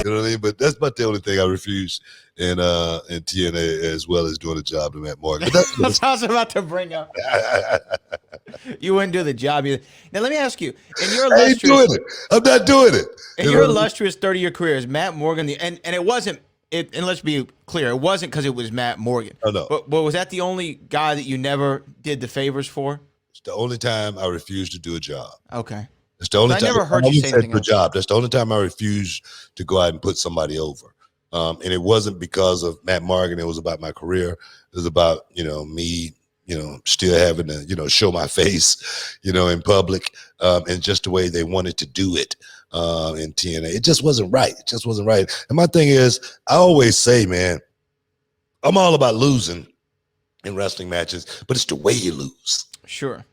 You know what I mean? But that's about the only thing I refuse in TNA, as well as doing a job to Matt Morgan. But That's what I was about to bring up. You wouldn't do the job either. Now let me ask you: in your I ain't doing illustrious, it. I'm not doing it. in You your know what I mean? illustrious 30-year career, is Matt Morgan and it wasn't it? And let's be clear, it wasn't because it was Matt Morgan. Oh, no. But was that the only guy that you never did the favors for? It's the only time I refuse to do a job. Okay. It's the only I time never I heard you always say said anything do a else. job. That's the only time I refused to go out and put somebody over. And it wasn't because of Matt Morgan. It was about my career. It was about, me, still having to, show my face, in public, and just the way they wanted to do it in TNA. It just wasn't right. It just wasn't right. And my thing is, I always say, man, I'm all about losing in wrestling matches, but it's the way you lose. Sure.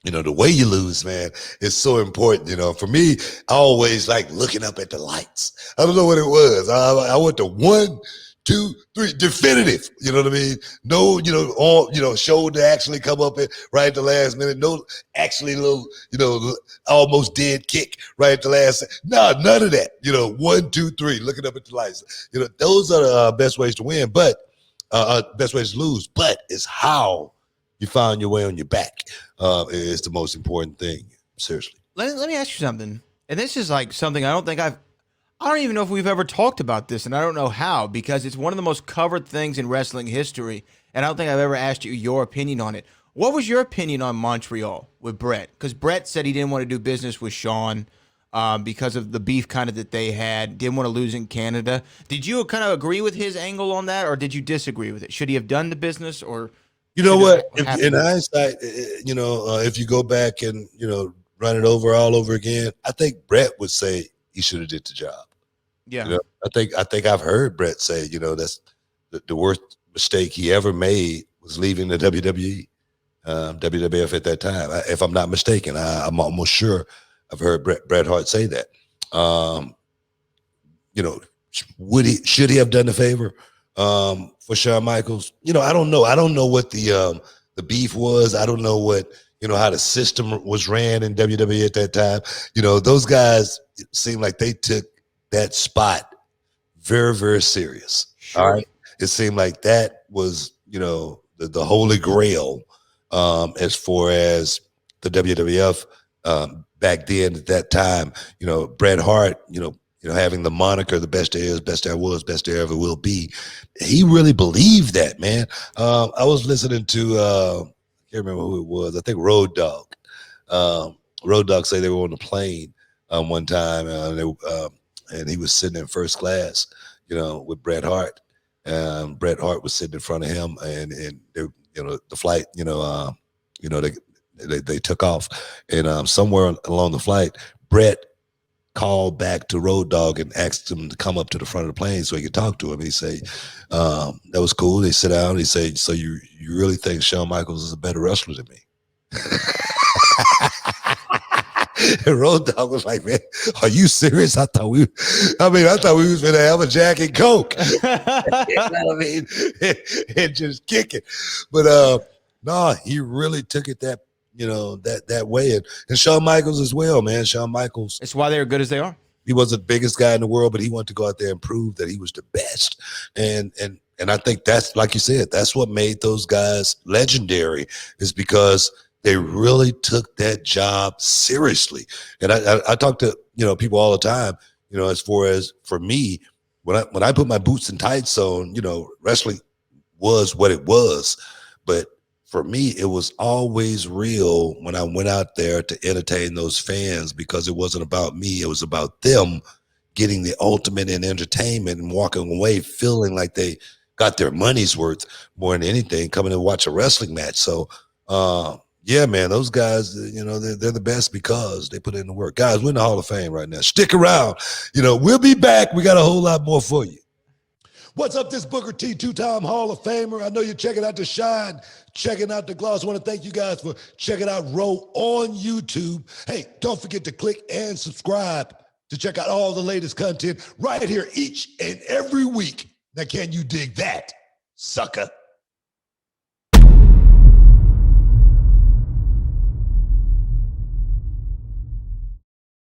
The way you lose, man, is so important. For me, I always like looking up at the lights. I don't know what it was. I went to 1, 2, 3, definitive. You know what I mean? No, shoulder actually come up right at the last minute. No, actually little, almost dead kick right at the last. No, none of that. 1, 2, 3, looking up at the lights. Those are the best ways to win, but best ways to lose. But it's how you found your way on your back is the most important thing. Seriously. Let me ask you something. And this is like something I don't even know if we've ever talked about this, and I don't know how, because it's one of the most covered things in wrestling history, and I don't think I've ever asked you your opinion on it. What was your opinion on Montreal with Brett? Because Brett said he didn't want to do business with Sean because of the beef kind of that they had, didn't want to lose in Canada. Did you kind of agree with his angle on that, or did you disagree with it? Should he have done the business, or You know what? In happened? hindsight, if you go back and run it over all over again, I think Brett would say he should have did the job. Yeah. I think I've heard Brett say, that's the worst mistake he ever made was leaving the WWE, WWF at that time. If I'm not mistaken, I'm almost sure I've heard Bret Hart say that. Should he have done the favor? For Shawn Michaels, I don't know. I don't know what the beef was. I don't know what how the system was ran in WWE at that time. Those guys seemed like they took that spot very, very serious. Sure. All right, it seemed like that was the holy grail as far as the WWF back then at that time. Bret Hart, having the moniker, the best there is, best there was, best there ever will be. He really believed that, man. I was listening to, I can't remember who it was. I think Road Dogg. Road Dogg say they were on the plane one time, and he was sitting in first class, with Bret Hart. Bret Hart was sitting in front of him, and they, the flight, they took off, and somewhere along the flight, Bret called back to Road Dogg and asked him to come up to the front of the plane so he could talk to him. He say, that was cool. They sit down. He say, so you really think Shawn Michaels is a better wrestler than me? And Road Dogg was like, man, are you serious? I thought we was going to have a Jack and Coke. You know what I mean? And just kick it. But no, he really took it that way. And Shawn Michaels as well, man. Shawn Michaels. It's why they're good as they are. He wasn't the biggest guy in the world, but he wanted to go out there and prove that he was the best. And I think that's, like you said, that's what made those guys legendary, is because they really took that job seriously. And I talk to, people all the time, as far as for me, when I put my boots and tights on, wrestling was what it was. But for me, it was always real when I went out there to entertain those fans, because it wasn't about me. It was about them getting the ultimate in entertainment and walking away feeling like they got their money's worth more than anything, coming to watch a wrestling match. So, yeah, man, those guys, they're the best because they put in the work. Guys, we're in the Hall of Fame right now. Stick around. We'll be back. We got a whole lot more for you. What's up, this Booker T, two-time Hall of Famer. I know you're checking out the Shine, checking out the Gloss. I want to thank you guys for checking out Row on YouTube. Hey, don't forget to click and subscribe to check out all the latest content right here each and every week. Now, can you dig that, sucker?